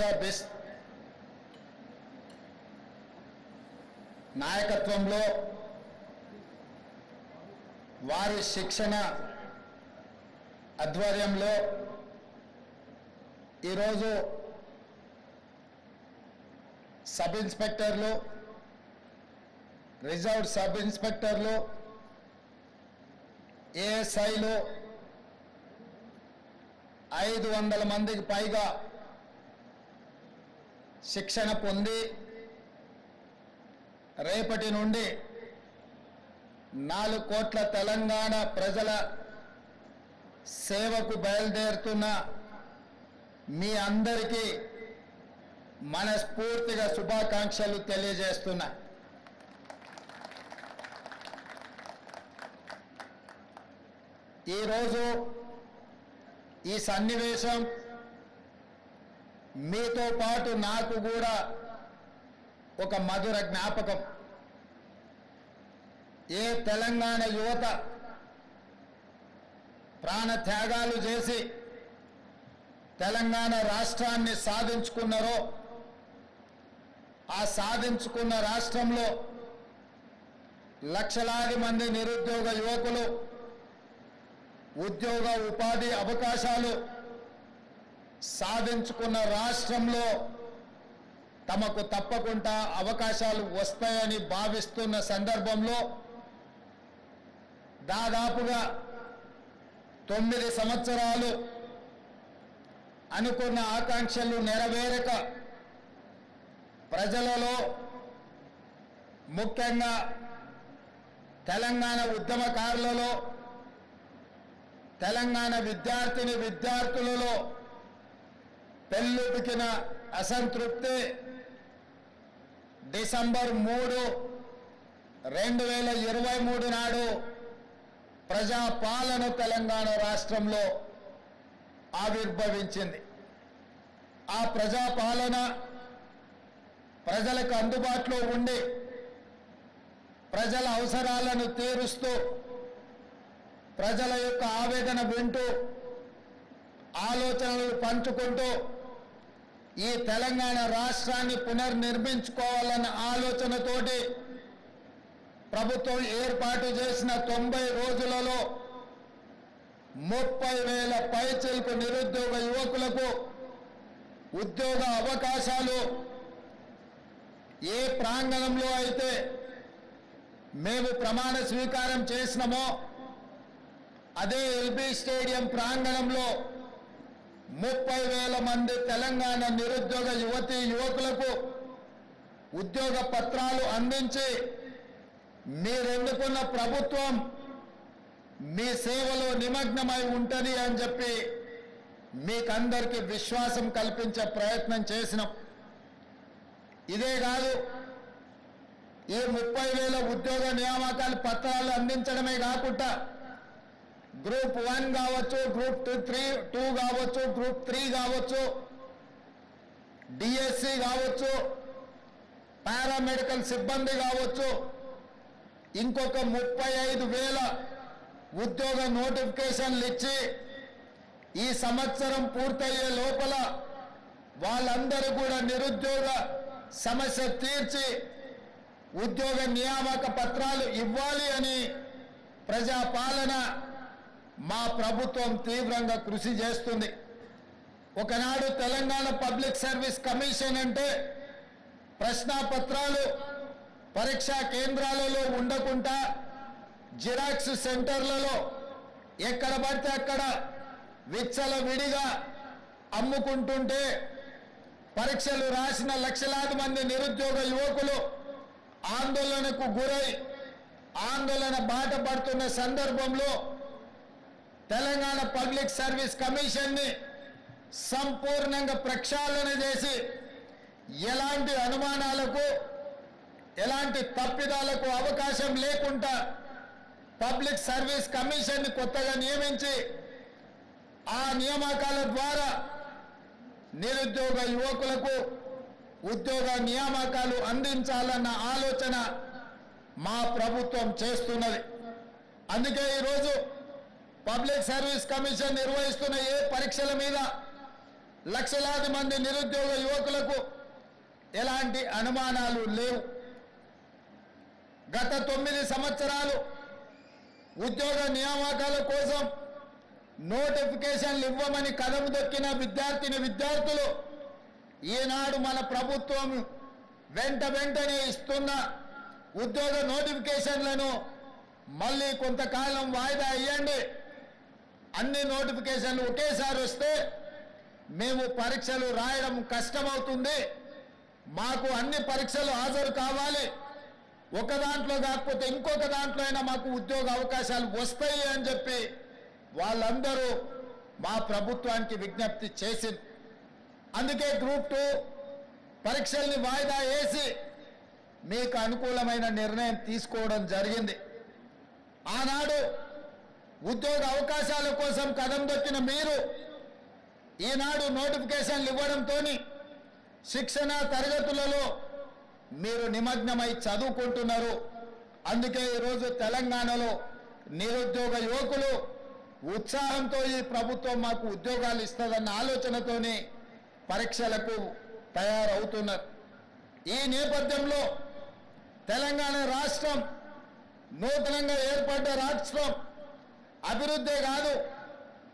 Best నాయకత్వంలో వారి శిక్షణ ఆధ్వర్యంలో ఈరోజు సబ్ ఇన్స్పెక్టర్లు రిజర్వ్ సబ్ ఇన్స్పెక్టర్లు ఏఎస్ఐలు 500 మందికి పైగా శిక్షణ పొంది రేపటి నుండి 4 కోట్ల తెలంగాణ ప్రజల సేవకు బయలుదేరుతున్న మీ అందరికీ మనస్ఫూర్తిగా శుభాకాంక్షలు తెలియజేస్తున్నా. ఈరోజు ఈ సన్నివేశం మీతో పాటు నాకు కూడా ఒక మధుర జ్ఞాపకం. ఏ తెలంగాణ యువత ప్రాణత్యాగాలు చేసి తెలంగాణ రాష్ట్రాన్ని సాధించుకున్నారో ఆ సాధించుకున్న రాష్ట్రంలో లక్షలాది మంది నిరుద్యోగ యువకులు ఉద్యోగ ఉపాధి అవకాశాలు సాధించుకున్న రాష్ట్రంలో తమకు తప్పకుండా అవకాశాలు వస్తాయని భావిస్తున్న సందర్భంలో దాదాపుగా 9 సంవత్సరాలు అనుకున్న ఆకాంక్షలు నెరవేరక ప్రజలలో ముఖ్యంగా తెలంగాణ ఉద్యమకారులలో తెలంగాణ విద్యార్థులలో పెల్లుబికిన అసంతృప్తి డిసెంబర్ 3, 2023 నాడు ప్రజాపాలన తెలంగాణ రాష్ట్రంలో ఆవిర్భవించింది. ఆ ప్రజాపాలన ప్రజలకు అందుబాటులో ఉండి ప్రజల అవసరాలను తీరుస్తూ ప్రజల యొక్క ఆవేదన వింటూ ఆలోచనలు పంచుకుంటూ ఈ తెలంగాణ రాష్ట్రాన్ని పునర్నిర్మించుకోవాలన్న ఆలోచనతోటి ప్రభుత్వం ఏర్పాటు చేసిన 90 రోజులలో 30,000 పైచిలకు నిరుద్యోగ యువకులకు ఉద్యోగ అవకాశాలు ఏ ప్రాంగణంలో అయితే మేము ప్రమాణ స్వీకారం చేసినామో అదే ఎల్బీ స్టేడియం ప్రాంగణంలో 30,000 మంది తెలంగాణ నిరుద్యోగ యువకులకు ఉద్యోగ పత్రాలు అందించి మీరెన్నుకున్న ప్రభుత్వం మీ సేవలో నిమగ్నమై ఉంటుంది అని చెప్పి మీకందరికీ విశ్వాసం కల్పించే ప్రయత్నం చేసినాం. ఇదే కాదు, ఈ 30,000 ఉద్యోగ నియామకాల పత్రాలు అందించడమే కాకుండా గ్రూప్ 1 కావచ్చు, గ్రూప్ 2 కావచ్చు, గ్రూప్ 3 కావచ్చు, డిఎస్సి కావచ్చు, పారామెడికల్ సిబ్బంది కావచ్చు, ఇంకొక 35,000 ఉద్యోగ నోటిఫికేషన్లు ఇచ్చి ఈ సంవత్సరం పూర్తయ్యే లోపల వాళ్ళందరూ కూడా నిరుద్యోగ సమస్య తీర్చి ఉద్యోగ నియామక పత్రాలు ఇవ్వాలి అని ప్రజాపాలన మా ప్రభుత్వం తీవ్రంగా కృషి చేస్తుంది. ఒకనాడు తెలంగాణ పబ్లిక్ సర్వీస్ కమిషన్ అంటే ప్రశ్నాపత్రాలు పరీక్షా కేంద్రాలలో ఉండకుండా జిరాక్స్ సెంటర్లలో ఎక్కడ పడితే అక్కడ విచ్చలవిడిగా అమ్ముకుంటుంటే పరీక్షలు రాసిన లక్షలాది మంది నిరుద్యోగ యువకులు ఆందోళనకు గురై ఆందోళన బాట పడుతున్న సందర్భంలో తెలంగాణ పబ్లిక్ సర్వీస్ కమిషన్ని సంపూర్ణంగా ప్రక్షాళన చేసి ఎలాంటి అనుమానాలకు ఎలాంటి తప్పిదాలకు అవకాశం లేకుండా పబ్లిక్ సర్వీస్ కమిషన్ని కొత్తగా నియమించి ఆ నియామకాల ద్వారా నిరుద్యోగ యువకులకు ఉద్యోగ నియామకాలు అందించాలన్న ఆలోచన మా ప్రభుత్వం చేస్తున్నది. అందుకే ఈరోజు పబ్లిక్ సర్వీస్ కమిషన్ నిర్వహిస్తున్న ఏ పరీక్షల మీద లక్షలాది మంది నిరుద్యోగ యువకులకు ఎలాంటి అనుమానాలు లేవు. గత 9 సంవత్సరాలు ఉద్యోగ నియామకాల కోసం నోటిఫికేషన్లు ఇవ్వమని కదం దొక్కిన విద్యార్థులు ఈనాడు మన ప్రభుత్వం వెంటనే ఇస్తున్న ఉద్యోగ నోటిఫికేషన్లను మళ్ళీ కొంతకాలం వాయిదా ఇవ్వండి, అన్ని నోటిఫికేషన్లు ఒకేసారి వస్తే మేము పరీక్షలు రాయడం కష్టమవుతుంది, మాకు అన్ని పరీక్షలు హాజరు కావాలి, ఒక దాంట్లో కాకపోతే ఇంకొక దాంట్లో అయినా మాకు ఉద్యోగ అవకాశాలు వస్తాయి అని చెప్పి వాళ్ళందరూ మా ప్రభుత్వానికి విజ్ఞప్తి చేసింది. అందుకే గ్రూప్ 2 పరీక్షల్ని వాయిదా వేసి మీకు అనుకూలమైన నిర్ణయం తీసుకోవడం జరిగింది. ఆనాడు ఉద్యోగ అవకాశాల కోసం కదం దొక్కిన మీరు ఈనాడు నోటిఫికేషన్లు ఇవ్వడంతో శిక్షణ తరగతులలో మీరు నిమగ్నమై చదువుకుంటున్నారు. అందుకే ఈరోజు తెలంగాణలో నిరుద్యోగ యువకులు ఉత్సాహంతో ఈ ప్రభుత్వం మాకు ఉద్యోగాలు ఇస్తుందన్న ఆలోచనతోని పరీక్షలకు తయారవుతున్నారు. ఈ నేపథ్యంలో తెలంగాణ రాష్ట్రం నూతనంగా ఏర్పడ్డ రాష్ట్రం అభివృద్ధే కాదు,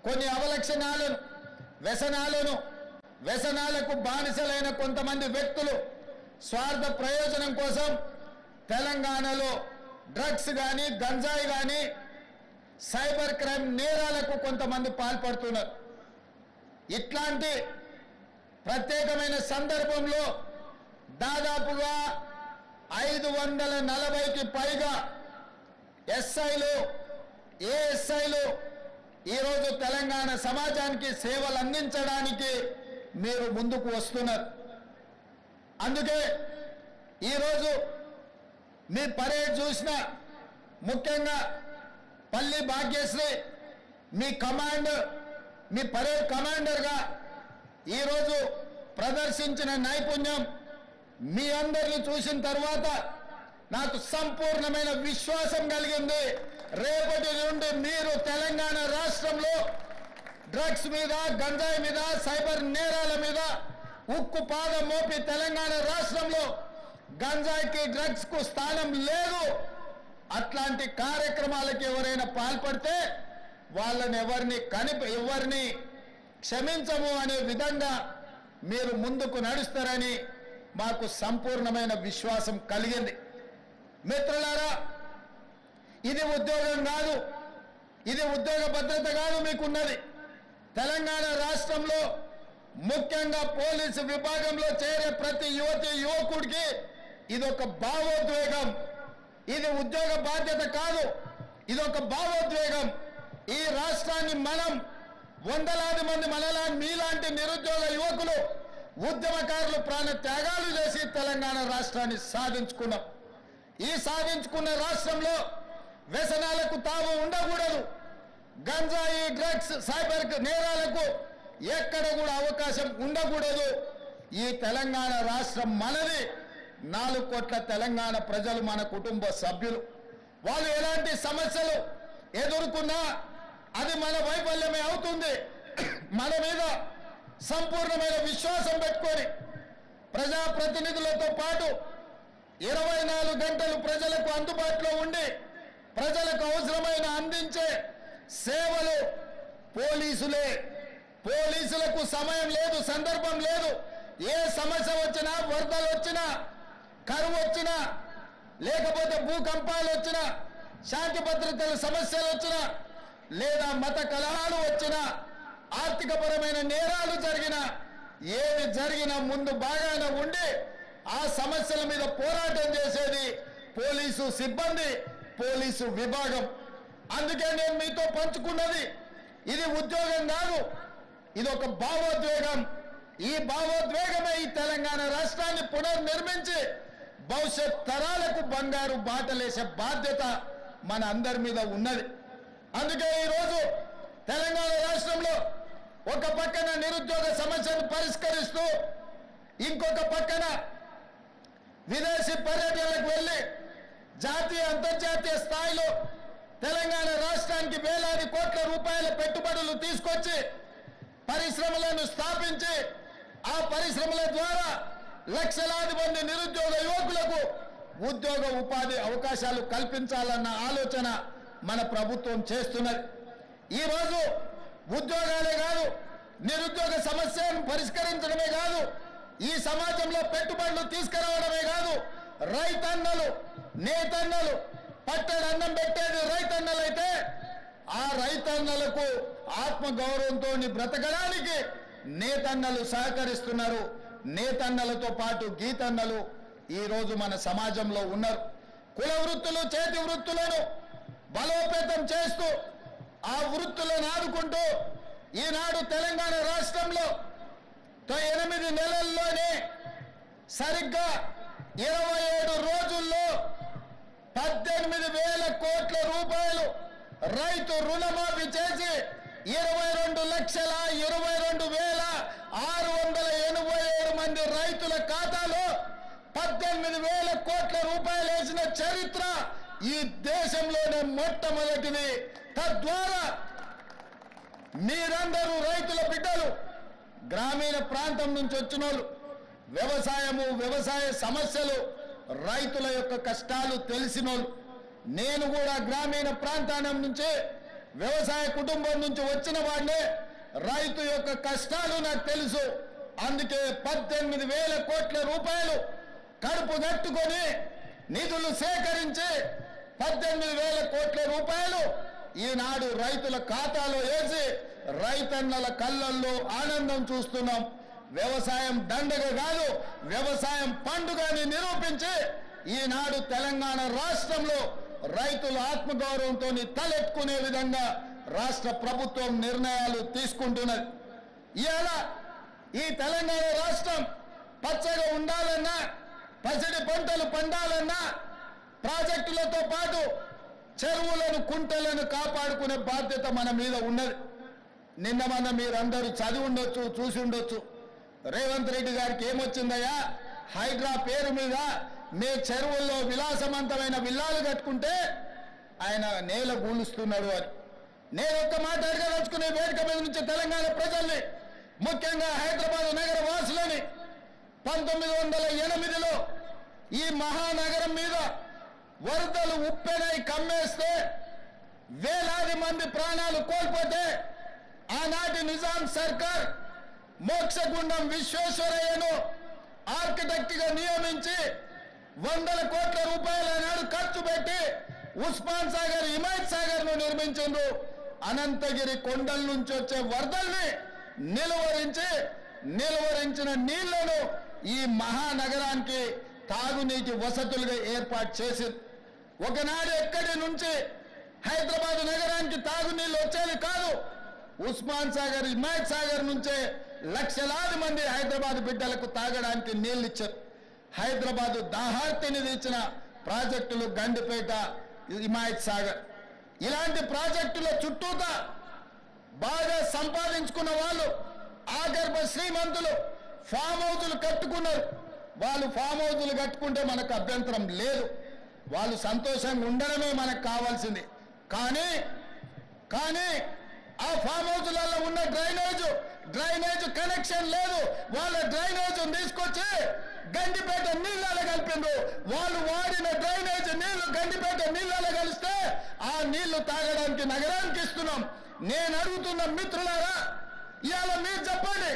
కొన్ని అవలక్షణాలను వ్యసనాలకు బానిసలైన కొంతమంది వ్యక్తులు స్వార్థ ప్రయోజనం కోసం తెలంగాణలో డ్రగ్స్ కానీ గంజాయి కానీ సైబర్ క్రైమ్ నేరాలకు కొంతమంది పాల్పడుతున్నారు. ఇట్లాంటి ప్రత్యేకమైన సందర్భంలో దాదాపుగా 540కి పైగా ఎస్ఐలు ఏఎస్ఐలు ఈరోజు తెలంగాణ సమాజానికి సేవలు అందించడానికి మీరు ముందుకు వస్తున్నారు. అందుకే ఈరోజు మీ పరేడ్ చూసిన ముఖ్యంగా పల్లి భాగ్యశ్రీ మీ పరేడ్ కమాండర్గా ఈరోజు ప్రదర్శించిన నైపుణ్యం మీ అందరిని చూసిన తర్వాత నాకు సంపూర్ణమైన విశ్వాసం కలిగింది. రేపటి నుండి మీరు తెలంగాణ రాష్ట్రంలో డ్రగ్స్ మీద గంజాయి మీద సైబర్ నేరాల మీద ఉక్కు పాదం మోపి తెలంగాణ రాష్ట్రంలో గంజాయికి డ్రగ్స్ కు స్థానం లేదు, అట్లాంటి కార్యక్రమాలకు ఎవరైనా పాల్పడితే వాళ్ళని ఎవరిని క్షమించము అనే విధంగా మీరు ముందుకు నడుస్తారని మాకు సంపూర్ణమైన విశ్వాసం కలిగింది. మిత్రులారా, ఇది ఉద్యోగం కాదు, ఇది ఉద్యోగ భద్రత కాదు మీకున్నది. తెలంగాణ రాష్ట్రంలో ముఖ్యంగా పోలీసు విభాగంలో చేరే ప్రతి యువకుడికి ఇది ఒక భావోద్వేగం. ఇది ఉద్యోగ బాధ్యత కాదు, ఇది ఒక భావోద్వేగం. ఈ రాష్ట్రాన్ని మనం వందలాది మంది మీలాంటి నిరుద్యోగ యువకులు ఉద్యమకారులు ప్రాణ త్యాగాలు చేసి తెలంగాణ రాష్ట్రాన్ని సాధించుకున్నాం. ఈ సాధించుకున్న రాష్ట్రంలో వ్యసనాలకు తావు ఉండకూడదు, గంజాయి డ్రగ్స్ సైబర్ నేరాలకు ఎక్కడ కూడా అవకాశం ఉండకూడదు. ఈ తెలంగాణ రాష్ట్రం మనది, 4 కోట్ల తెలంగాణ ప్రజలు మన కుటుంబ సభ్యులు. వాళ్ళు ఎలాంటి సమస్యలు ఎదుర్కొన్నా అది మన వైఫల్యమే అవుతుంది. మన మీద సంపూర్ణమైన విశ్వాసం పెట్టుకొని ప్రజాప్రతినిధులతో పాటు 24 గంటలు ప్రజలకు అందుబాటులో ఉండి ప్రజలకు అవసరమైన అందించే సేవలు పోలీసులే. పోలీసులకు సమయం లేదు, సందర్భం లేదు. ఏ సమస్య వచ్చినా, వరదలు వచ్చినా, కరువు వచ్చినా, లేకపోతే భూకంపాలు వచ్చినా, శాంతి భద్రతల సమస్యలు వచ్చినా, లేదా మత కలహాలు వచ్చినా, ఆర్థికపరమైన నేరాలు జరిగినా, ఏది జరిగినా ముందు బాగానే ఉండి ఆ సమస్యల మీద పోరాటం చేసేది పోలీసు సిబ్బంది, పోలీసు విభాగం. అందుకే నేను మీతో పంచుకున్నది ఇది ఉద్యోగం కాదు, ఇది ఒక భావోద్వేగం. ఈ భావోద్వేగమే ఈ తెలంగాణ రాష్ట్రాన్ని పునర్నిర్మించి భవిష్యత్ తరాలకు బంగారు బాటలేసే బాధ్యత మన అందరి మీద ఉన్నది. అందుకే ఈరోజు తెలంగాణ రాష్ట్రంలో ఒక పక్కన నిరుద్యోగ సమస్యను పరిష్కరిస్తూ ఇంకొక పక్కన విదేశీ పర్యటనలకు వెళ్ళి జాతీయ అంతర్జాతీయ స్థాయిలో తెలంగాణ రాష్ట్రానికి వేలాది కోట్ల రూపాయల పెట్టుబడులు తీసుకొచ్చి పరిశ్రమలను స్థాపించి ఆ పరిశ్రమల ద్వారా లక్షలాది మంది నిరుద్యోగ యువకులకు ఉద్యోగ ఉపాధి అవకాశాలు కల్పించాలన్న ఆలోచన మన ప్రభుత్వం చేస్తున్నది. ఈరోజు ఉద్యోగాలే కాదు, నిరుద్యోగ సమస్యను పరిష్కరించడమే కాదు, ఈ సమాజంలో పెట్టుబడులు తీసుకురావడమే కాదు, రైతన్నలు నేతన్నలు పట్టెడన్నం పెట్టేది రైతన్నలైతే ఆ రైతన్నలకు ఆత్మగౌరవంతో బ్రతకడానికి నేతన్నలు సహకరిస్తున్నారు. నేతన్నలతో పాటు గీతన్నలు ఈరోజు మన సమాజంలో ఉన్నారు. కుల వృత్తులు చేతి వృత్తులను బలోపేతం చేస్తూ ఆ వృత్తులను ఆదుకుంటూ ఈనాడు తెలంగాణ రాష్ట్రంలో 8 నెలల్లోనే సరిగ్గా 27 రోజుల్లో 18,000 కోట్ల రూపాయలు రైతు రుణమాఫీ చేసి 22,22,687 మంది రైతుల ఖాతాలో 18,000 కోట్ల రూపాయలు వేసిన చరిత్ర ఈ దేశంలోనే మొట్టమొదటిది. తద్వారా మీరందరూ రైతుల బిడ్డలు, గ్రామీణ ప్రాంతం నుంచి వచ్చిన వాళ్ళు, వ్యవసాయము వ్యవసాయ సమస్యలు రైతుల యొక్క కష్టాలు తెలిసినోళ్ళు. నేను కూడా గ్రామీణ ప్రాంతానం నుంచి వ్యవసాయ కుటుంబం నుంచి వచ్చిన వాడినే. రైతు యొక్క కష్టాలు నాకు తెలుసు. అందుకే 18,000 కోట్ల రూపాయలు కడుపు కట్టుకొని నిధులు సేకరించి 18,000 కోట్ల రూపాయలు ఈనాడు రైతుల ఖాతాలో వేసి రైతన్నల కళ్ళల్లో ఆనందం చూస్తున్నాం. వ్యవసాయం దండగ కాదు, వ్యవసాయం పండుగని నిరూపించి ఈనాడు తెలంగాణ రాష్ట్రంలో రైతుల ఆత్మగౌరవంతో తలెత్తుకునే విధంగా రాష్ట్ర ప్రభుత్వం నిర్ణయాలు తీసుకుంటున్నది. ఇవాళ ఈ తెలంగాణ రాష్ట్రం పచ్చగా ఉండాలన్నా, పసిడి పంటలు పండాలన్నా ప్రాజెక్టులతో పాటు చెరువులను కుంటలను కాపాడుకునే బాధ్యత మన మీద ఉన్నది. నిన్న మన మీరందరూ చదివి ఉండొచ్చు, చూసి ఉండొచ్చు. రేవంత్ రెడ్డి గారికి ఏమొచ్చిందయ్యా, హైడ్రా పేరు మీద మీ చెరువుల్లో విలాసవంతమైన విల్లాలు కట్టుకుంటే ఆయన నేల గూలుస్తున్నాడు అని. నేను ఒక్క మాట అడగదలుచుకునే వేదిక మీద నుంచి తెలంగాణ ప్రజల్ని, ముఖ్యంగా హైదరాబాద్ నగర వాసులని, 1908లో ఈ మహానగరం మీద వరదలు ఉప్పెనై కమ్మేస్తే వేలాది మంది ప్రాణాలు కోల్పోతే ఆనాటి నిజాం సర్కార్ మోక్షగుండం విశ్వేశ్వరయ్యను ఆర్కిటెక్ట్ గా నియమించి 100 కోట్ల రూపాయల నాడు ఖర్చు పెట్టి ఉస్మాన్ సాగర్, హిమాయత్ సాగర్ ను నిర్మించిండ్రు. అనంతగిరి కొండల నుంచి వచ్చే వరదల్ని నిలువరించిన నీళ్లను ఈ మహానగరానికి తాగునీటి వసతులుగా ఏర్పాటు చేసింది. ఒకనాడు ఎక్కడి నుంచి హైదరాబాద్ నగరానికి తాగునీళ్ళు వచ్చేది కాదు. ఉస్మాన్ సాగర్, హిమాయత్ సాగర్ నుంచే లక్షలాది మంది హైదరాబాద్ బిడ్డలకు తాగడానికి నీళ్లు ఇచ్చారు. హైదరాబాద్ దాహార్తిని తీర్చిన ప్రాజెక్టులు గండిపేట, హిమాయత్ సాగర్. ఇలాంటి ప్రాజెక్టుల చుట్టూతా బాగా సంపాదించుకున్న వాళ్ళు, ఆగర్భ శ్రీమంతులు ఫామ్ హౌజులు కట్టుకున్నారు. వాళ్ళు ఫామ్ హౌజులు కట్టుకుంటే మనకు అభ్యంతరం లేదు, వాళ్ళు సంతోషంగా ఉండడమే మనకు కావాల్సింది. కానీ ఆ ఫామ్ హౌజులలో ఉన్న డ్రైనేజ్ కనెక్షన్ లేదు. వాళ్ళ డ్రైనేజ్ తీసుకొచ్చి గండిపేట నీళ్ళలో కలిపిండ్రు. వాళ్ళు వాడిన డ్రైనేజ్ నీళ్లు గండిపేట నీళ్ళలో కలిస్తే ఆ నీళ్లు తాగడానికి నగరానికి ఇస్తున్నాం. నేను అడుగుతున్న మిత్రులారా, ఇవాళ మీరు చెప్పండి,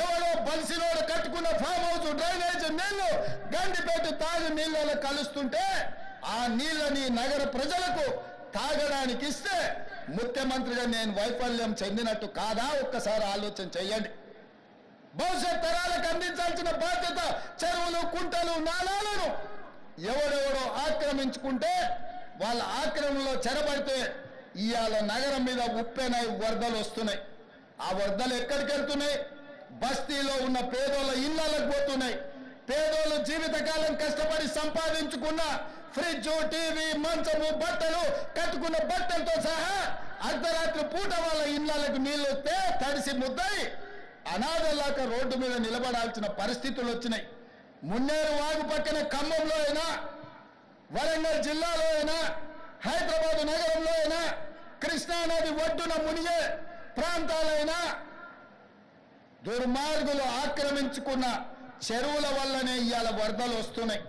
ఎవరో బలిసినోడు కట్టుకున్న ఫామ్ హౌస్ డ్రైనేజ్ నీళ్లు గండిపేట తాగు నీళ్ళలో కలుస్తుంటే ఆ నీళ్ళని నగర ప్రజలకు తాగడానికి ఇస్తే ముఖ్యమంత్రిగా నేను వైఫల్యం చెందినట్టు కాదా? ఒక్కసారి ఆలోచన చెయ్యండి. భవిష్యత్ తరాలకు అందించాల్సిన బాధ్యత చెరువులు, కుంటలు, నాలాలను ఎవరెవరో ఆక్రమించుకుంటే వాళ్ళ ఆక్రమణలో చెరబడితే ఇవాళ నగరం మీద ఉప్పెనై వరదలు వస్తున్నాయి. ఆ వరదలు ఎక్కడికి వెళ్తున్నాయి? బస్తీలో ఉన్న పేదోళ్ళ ఇళ్లకు పోతున్నాయి. పేదోళ్ళు జీవితకాలం కష్టపడి సంపాదించుకున్న ఫ్రిడ్జ్, టీవీ, మంచము, బట్టలు, కట్టుకున్న బట్టలతో సహా అర్ధరాత్రి పూట వాళ్ళ ఇళ్లకు నీళ్లు వస్తే తడిసి ముద్దయి అనాథలాక రోడ్డు మీద నిలబడాల్సిన పరిస్థితులు వచ్చినాయి. మున్నేరు వాగు పక్కన ఖమ్మంలో అయినా, వరంగల్ జిల్లాలో అయినా, హైదరాబాద్ నగరంలో అయినా, కృష్ణానది ఒడ్డున మునిగే ప్రాంతాలైనా దుర్మార్గులు ఆక్రమించుకున్న చెరువుల వల్లనే ఇవాళ వరదలు వస్తున్నాయి.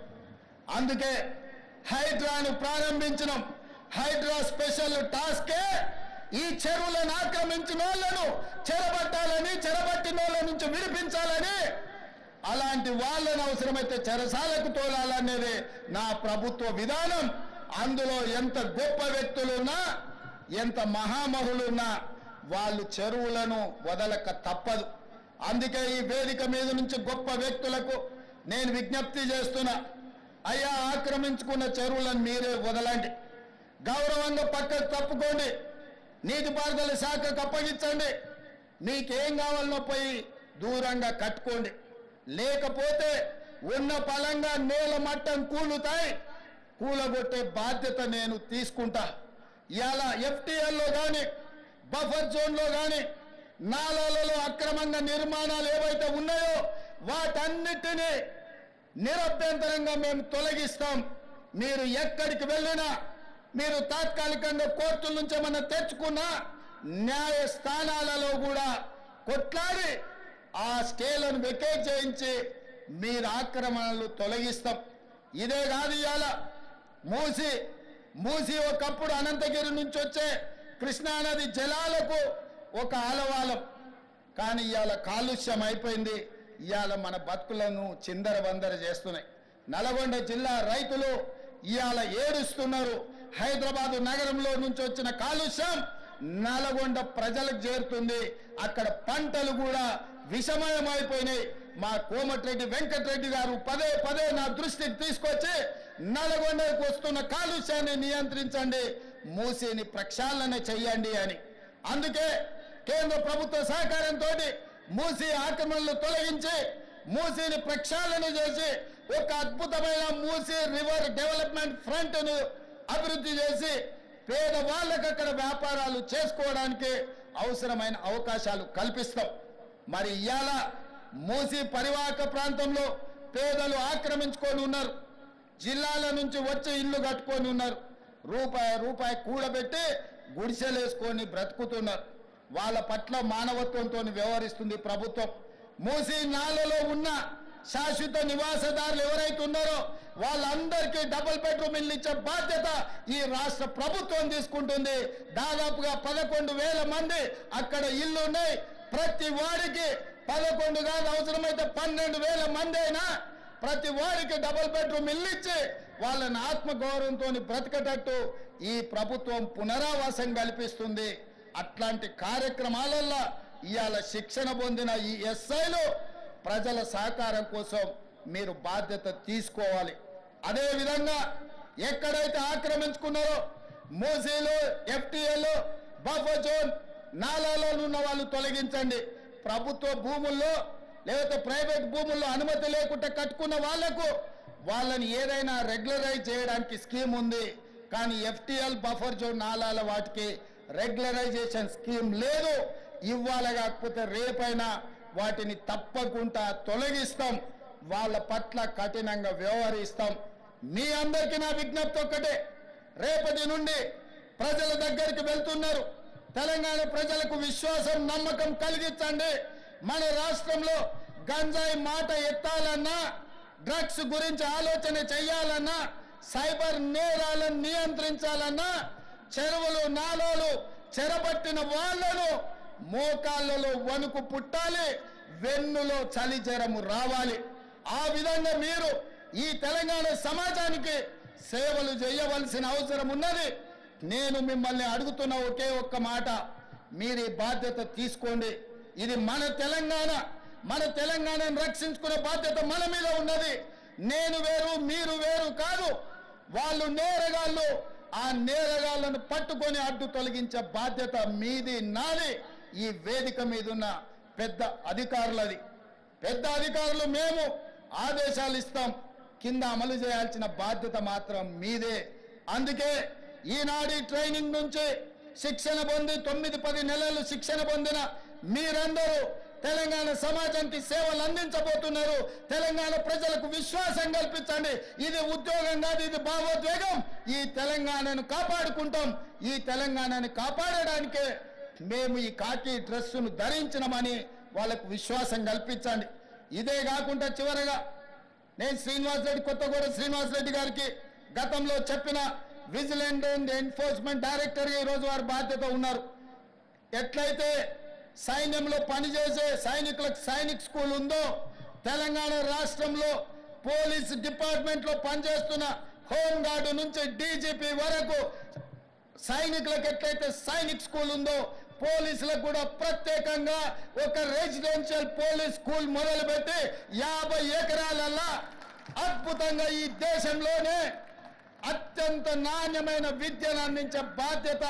అందుకే హైడ్రాను ప్రారంభించడం. హైడ్రా స్పెషల్ టాస్కే ఈ చెరువులను ఆక్రమించిన వాళ్ళను చెరబట్టాలని, చెరబట్టిన వాళ్ళ నుంచి విడిపించాలని, అలాంటి వాళ్ళను అవసరమైతే చెరసాలకు తోలాలనేది నా ప్రభుత్వ విధానం. అందులో ఎంత గొప్ప వ్యక్తులున్నా, ఎంత మహామహులున్నా వాళ్ళు చెరువులను వదలక తప్పదు. అందుకే ఈ వేదిక మీద నుంచి గొప్ప వ్యక్తులకు నేను విజ్ఞప్తి చేస్తున్నా, అయ్యా ఆక్రమించుకున్న చెరువులను మీరే వదలండి, గౌరవంగా పక్కకు తప్పుకోండి, నీటిపారుదల శాఖకు అప్పగించండి, మీకేం కావాలనో పోయి దూరంగా కట్టుకోండి. లేకపోతే ఉన్న పలంగా నేల మట్టం కూలుతాయి, కూలగొట్టే బాధ్యత నేను తీసుకుంటా. ఇవాళ ఎఫ్టీఎల్లో కానీ, బఫర్ జోన్లో కానీ, నాలాలలో అక్రమంగా నిర్మాణాలు ఏవైతే ఉన్నాయో వాటన్నిటినీ నిరభ్యంతరంగా మేము తొలగిస్తాం. మీరు ఎక్కడికి వెళ్ళినా, మీరు తాత్కాలికంగా కోర్టుల నుంచి ఏమన్నా తెచ్చుకున్నా న్యాయస్థానాలలో కూడా కొట్లాడి ఆ స్కేలను వెకేట్ చేయించి మీరు ఆక్రమణలు తొలగిస్తాం. ఇదే కాదు, ఇవాళ మూసి ఒకప్పుడు అనంతగిరి నుంచి వచ్చే కృష్ణానది జలాలకు ఒక ఆలవాలం, కానీ ఇవాళ కాలుష్యం అయిపోయింది. ఇవాళ మన బతుకులను చిందరవందర చేస్తున్నాయి. నల్గొండ జిల్లా రైతులు ఇవాళ ఏడుస్తున్నారు. హైదరాబాదు నగరంలో నుంచి వచ్చిన కాలుష్యం నల్గొండ ప్రజలకు చేరుతుంది. అక్కడ పంటలు కూడా విషమయమైపోయినాయి. మా కోమటిరెడ్డి వెంకటరెడ్డి గారు పదే పదే నా దృష్టికి తీసుకొచ్చి నల్గొండకు వస్తున్న కాలుష్యాన్ని నియంత్రించండి, మూసిని ప్రక్షాళన చెయ్యండి అని. అందుకే కేంద్ర ప్రభుత్వ సహకారంతో మూసి ఆక్రమణలు తొలగించి మూసిని ప్రక్షాళన చేసి ఒక అద్భుతమైన మూసి రివర్ డెవలప్మెంట్ ఫ్రంట్ ను అభివృద్ధి చేసి పేదవాళ్ళకు అక్కడ వ్యాపారాలు చేసుకోవడానికి అవసరమైన అవకాశాలు కల్పిస్తాం. మరి ఇవాళ మూసి పరివాహక ప్రాంతంలో పేదలు ఆక్రమించుకొని ఉన్నారు. జిల్లాల నుంచి వచ్చి ఇల్లు కట్టుకొని ఉన్నారు. రూపాయి కూడబెట్టి గుడిసెలేసుకొని బ్రతుకుతున్నారు. వాళ్ళ పట్ల మానవత్వంతో వ్యవహరిస్తుంది ప్రభుత్వం. మూసి నాలలో ఉన్న శాశ్వత నివాసదారులు ఎవరైతే ఉన్నారో వాళ్ళందరికీ డబుల్ బెడ్రూమ్ ఇల్లు ఇచ్చే బాధ్యత ఈ రాష్ట్ర ప్రభుత్వం తీసుకుంటుంది. దాదాపుగా 11,000 మంది అక్కడ ఇల్లు ఉన్నాయి. ప్రతి వాడికి 11 కాదు, అవసరమైతే 12,000 మంది అయినా ప్రతి వాడికి డబుల్ బెడ్రూమ్ ఇల్లు ఇచ్చి వాళ్ళని ఆత్మగౌరవంతో బ్రతకటట్టు ఈ ప్రభుత్వం పునరావాసం కల్పిస్తుంది. అట్లాంటి కార్యక్రమాలలో ఇవాళ శిక్షణ పొందిన ఈ ఎస్ఐలు ప్రజల సహకారం కోసం మీరు బాధ్యత తీసుకోవాలి. అదేవిధంగా ఎక్కడైతే ఆక్రమించుకున్నారో మూసీలు, ఎఫ్టీఏలు, బఫర్ జోన్, నాలాలో ఉన్న వాళ్ళు తొలగించండి. ప్రభుత్వ భూముల్లో లేకపోతే ప్రైవేట్ భూముల్లో అనుమతి లేకుండా కట్టుకున్న వాళ్ళని ఏదైనా రెగ్యులరైజ్ చేయడానికి స్కీమ్ ఉంది. కానీ ఎఫ్టీఎల్, బఫర్ జోన్, నాలాల వాటికి రెగ్యులరైజేషన్ స్కీమ్ లేదు. ఇవాళ కాకపోతే రేపైనా వాటిని తప్పకుండా తొలగిస్తాం. వాళ్ళ పట్ల కఠినంగా వ్యవహరిస్తాం. మీ అందరికీ నా విజ్ఞప్తి ఒక్కటే, రేపటి నుండి ప్రజల దగ్గరికి వెళ్తున్నారు. తెలంగాణ ప్రజలకు విశ్వాసం, నమ్మకం కలిగించండి. మన రాష్ట్రంలో గంజాయి మాట ఎత్తాలన్నా, డ్రగ్స్ గురించి ఆలోచన చేయాలన్నా, సైబర్ నేరాలను నియంత్రించాలన్నా, చెరువులు, నాలాలు చెరబట్టిన వాళ్లను మోకాళ్ళలో వణుకు పుట్టాలి, వెన్నులో చలి జ్వరము రావాలి. ఆ విధంగా మీరు ఈ తెలంగాణ సమాజానికి సేవలు చేయవలసిన అవసరం ఉన్నది. నేను మిమ్మల్ని అడుగుతున్న ఒకే ఒక్క మాట, మీరు ఈ బాధ్యత తీసుకోండి. ఇది మన తెలంగాణ. మన తెలంగాణను రక్షించుకునే బాధ్యత మన మీద ఉన్నది. నేను వేరు, మీరు వేరు కాదు. వాళ్ళు నేరగాళ్ళు. ఆ నేరగాళ్లను పట్టుకొని అడ్డు తొలగించే బాధ్యత మీది, నాది. ఈ వేదిక మీద ఉన్న పెద్ద అధికారులది. పెద్ద అధికారులు మేము ఆదేశాలు ఇస్తాం, కింద అమలు చేయాల్సిన బాధ్యత మాత్రం మీదే. అందుకే ఈనాడు ట్రైనింగ్ నుంచి శిక్షణ పొంది 9-10 నెలలు శిక్షణ పొందిన మీరందరూ తెలంగాణ సమాజానికి సేవలు అందించబోతున్నారు. తెలంగాణ ప్రజలకు విశ్వాసం కల్పించండి. ఇది ఉద్యోగం కాదు, ఇది భావోద్వేగం. ఈ తెలంగాణను కాపాడుకుంటాం. ఈ తెలంగాణను కాపాడడానికే మేము ఈ కాకి డ్రెస్సును ధరించినమని వాళ్ళకు విశ్వాసం కల్పించండి. ఇదే కాకుండా చివరగా నేను కొత్తగూడ శ్రీనివాస్ రెడ్డి గారికి గతంలో చెప్పిన విజిలెంట్ అండ్ ఎన్ఫోర్స్మెంట్ డైరెక్టర్గా ఈరోజు వారు బాధ్యత ఉన్నారు. ఎట్లయితే సైన్యంలో పనిచేసే సైనికులకు సైనిక్ స్కూల్ ఉందో తెలంగాణ రాష్ట్రంలో పోలీస్ డిపార్ట్మెంట్లో పనిచేస్తున్న హోంగార్డు నుంచి డీజీపీ వరకు సైనికులకు ఎట్లయితే సైనిక్ స్కూల్ ఉందో పోలీసులకు కూడా ప్రత్యేకంగా ఒక రెసిడెన్షియల్ పోలీస్ స్కూల్ మొదలుపెట్టి 50 ఎకరాలల్లా అద్భుతంగా ఈ దేశంలోనే అత్యంత నాణ్యమైన విద్యను అందించే బాధ్యత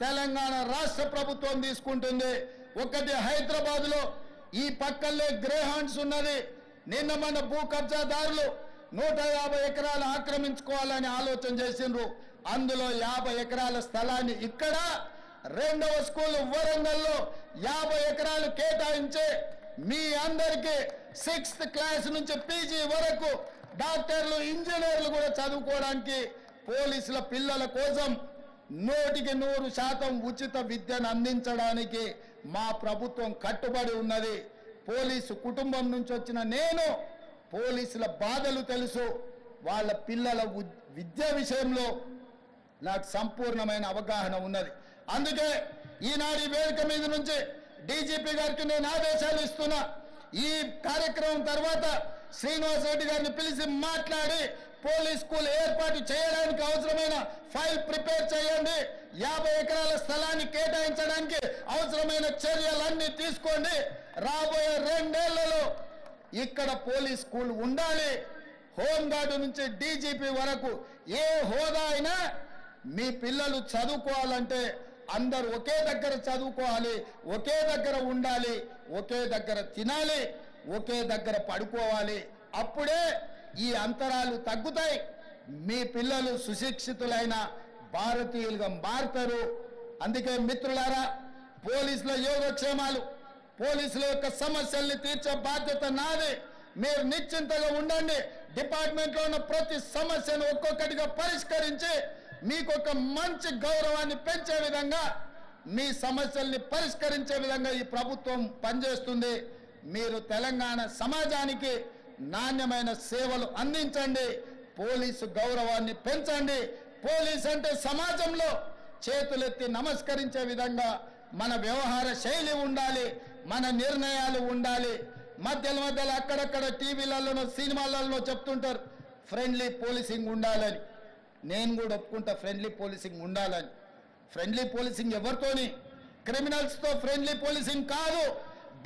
తెలంగాణ రాష్ట్ర ప్రభుత్వం తీసుకుంటుంది. ఒకటి హైదరాబాద్లో ఈ పక్కనే గ్రేహాండ్స్ ఉన్నది. నిన్న మన భూ కబ్జాదారులు 150 ఎకరాలు ఆక్రమించుకోవాలని ఆలోచన చేసిండ్రు. అందులో 50 ఎకరాల స్థలాన్ని ఇక్కడ రెండవ స్కూల్ వరంగల్లో 50 ఎకరాలు కేటాయించి మీ అందరికీ 6th క్లాస్ నుంచి పీజీ వరకు డాక్టర్లు ఇంజనీర్లు కూడా చదువుకోవడానికి పోలీసుల పిల్లల కోసం 100% ఉచిత విద్యను అందించడానికి మా ప్రభుత్వం కట్టుబడి ఉన్నది. పోలీసు కుటుంబం నుంచి వచ్చిన నేను పోలీసుల బాధలు తెలుసు. వాళ్ళ పిల్లల విద్య విషయంలో నాకు సంపూర్ణమైన అవగాహన ఉన్నది. అందుకే ఈనాడు ఈ వేదిక మీద నుంచి డీజీపీ గారికి నేను ఆదేశాలు ఇస్తున్నా. ఈ కార్యక్రమం తర్వాత శ్రీనివాస్ రెడ్డి గారిని పిలిచి మాట్లాడి పోలీస్ స్కూల్ ఏర్పాటు చేయడానికి అవసరమైన ఫైల్ ప్రిపేర్ చేయండి. 50 ఎకరాల స్థలాన్ని కేటాయించడానికి అవసరమైన చర్యలన్నీ తీసుకోండి. రాబోయే 2 ఏళ్లలో ఇక్కడ పోలీస్ స్కూల్ ఉండాలి. హోంగార్డు నుంచి డీజీపీ వరకు ఏ హోదా అయినా మీ పిల్లలు చదువుకోవాలంటే అందరూ ఒకే దగ్గర చదువుకోవాలి, ఒకే దగ్గర ఉండాలి, ఒకే దగ్గర తినాలి, ఒకే దగ్గర పడుకోవాలి. అప్పుడే ఈ అంతరాలు తగ్గుతాయి. మీ పిల్లలు సుశిక్షితులైన భారతీయులుగా మారుతారు. అందుకే మిత్రులారా, పోలీసుల యోగక్షేమాలు, పోలీసుల యొక్క సమస్యల్ని తీర్చే బాధ్యత నాది. మీరు నిశ్చింతగా ఉండండి. డిపార్ట్మెంట్లో ఉన్న ప్రతి సమస్యను ఒక్కొక్కటిగా పరిష్కరించి మీకు ఒక మంచి గౌరవాన్ని పెంచే విధంగా, మీ సమస్యల్ని పరిష్కరించే విధంగా ఈ ప్రభుత్వం పనిచేస్తుంది. మీరు తెలంగాణ సమాజానికి నాణ్యమైన సేవలు అందించండి. పోలీసు గౌరవాన్ని పెంచండి. పోలీస్ అంటే సమాజంలో చేతులెత్తి నమస్కరించే విధంగా మన వ్యవహార శైలి ఉండాలి, మన నిర్ణయాలు ఉండాలి. మధ్యలో అక్కడక్కడ టీవీలలో సినిమాలలో చెప్తుంటారు ఫ్రెండ్లీ పోలీసింగ్ ఉండాలని. నేను కూడా ఒప్పుకుంటా ఫ్రెండ్లీ పోలీసింగ్ ఉండాలని. ఫ్రెండ్లీ పోలీసింగ్ ఎవరితోని? క్రిమినల్స్తో ఫ్రెండ్లీ పోలీసింగ్ కాదు.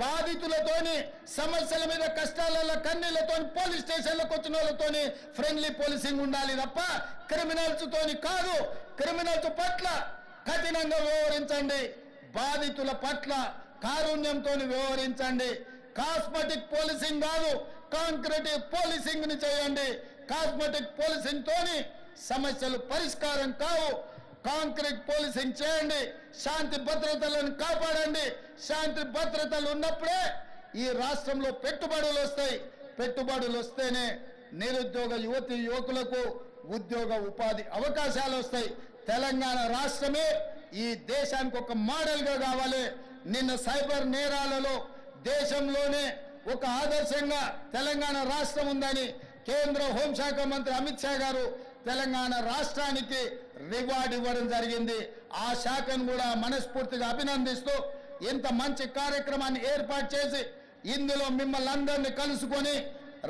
బాధితులతోని, సమస్యల మీద కష్టాల కన్నీళ్లతో పోలీస్ స్టేషన్లకు వచ్చిన వాళ్ళతోని ఫ్రెండ్లీ పోలీసింగ్ ఉండాలి తప్ప క్రిమినల్స్ తోని కాదు. క్రిమినల్స్ పట్ల కఠినంగా వ్యవహరించండి, బాధితుల పట్ల కారుణ్యంతో వ్యవహరించండి. కాస్మెటిక్ పోలీసింగ్ కాదు, కాంక్రీట్ పోలీసింగ్ ని చేయండి. కాస్మెటిక్ పోలీసింగ్ తోని సమస్యలు పరిష్కారం కావు. కాంక్రీట్ పోలీసింగ్ చేయండి. శాంతి భద్రతలను కాపాడండి. శాంతి భద్రతలు ఉన్నప్పుడే ఈ రాష్ట్రంలో పెట్టుబడులు వస్తాయి. పెట్టుబడులు వస్తేనే నిరుద్యోగ యువతి యువకులకు ఉద్యోగ ఉపాధి అవకాశాలు వస్తాయి. తెలంగాణ రాష్ట్రమే ఈ దేశానికి ఒక మోడల్గా కావాలి. నిన్న సైబర్ నేరాలలో దేశంలోనే ఒక ఆదర్శంగా తెలంగాణ రాష్ట్రం ఉందని కేంద్ర హోంశాఖ మంత్రి అమిత్ షా గారు తెలంగాణ రాష్ట్రానికి రివార్డు ఇవ్వడం జరిగింది. ఆ శాఖను కూడా మనస్ఫూర్తిగా అభినందిస్తూ ఇంత మంచి కార్యక్రమాన్ని ఏర్పాటు చేసి ఇందులో మిమ్మల్ని అందరినీ కలుసుకొని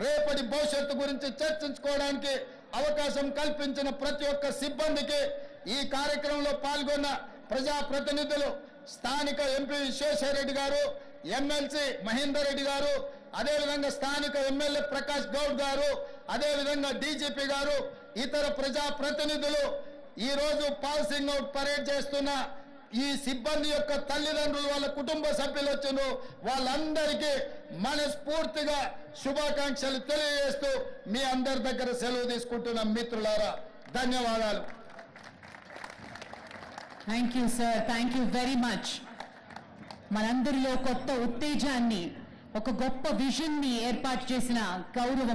రేపటి భవిష్యత్తు గురించి చర్చించుకోవడానికి అవకాశం కల్పించిన ప్రతి ఒక్క సిబ్బందికి, ఈ కార్యక్రమంలో పాల్గొన్న ప్రజాప్రతినిధులు, స్థానిక ఎంపీ విశ్వేశ్వరరెడ్డి గారు, ఎమ్మెల్సీ మహేందర్ రెడ్డి గారు, అదేవిధంగా స్థానిక ఎమ్మెల్యే ప్రకాష్ గౌడ్ గారు, అదేవిధంగా డీజీపీ గారు, ఇతర ప్రజాప్రతినిధులు, ఈరోజు పాసింగ్ అవుట్ పరేడ్ చేస్తున్న ఈ సిబ్బంది యొక్క తల్లిదండ్రులు, వాళ్ళ కుటుంబ సభ్యులు వచ్చిన వాళ్ళందరికీ మనస్ఫూర్తిగా శుభాకాంక్షలు తెలియజేస్తూ మీ అందరి దగ్గర సెలవు తీసుకుంటున్న మిత్రులారా, ధన్యవాదాలు. Thank you sir, thank you very much. మనందరిలో కొత్త ఉత్తేజాన్ని, ఒక గొప్ప విజన్ ని ఏర్పాటు చేసిన గౌరవ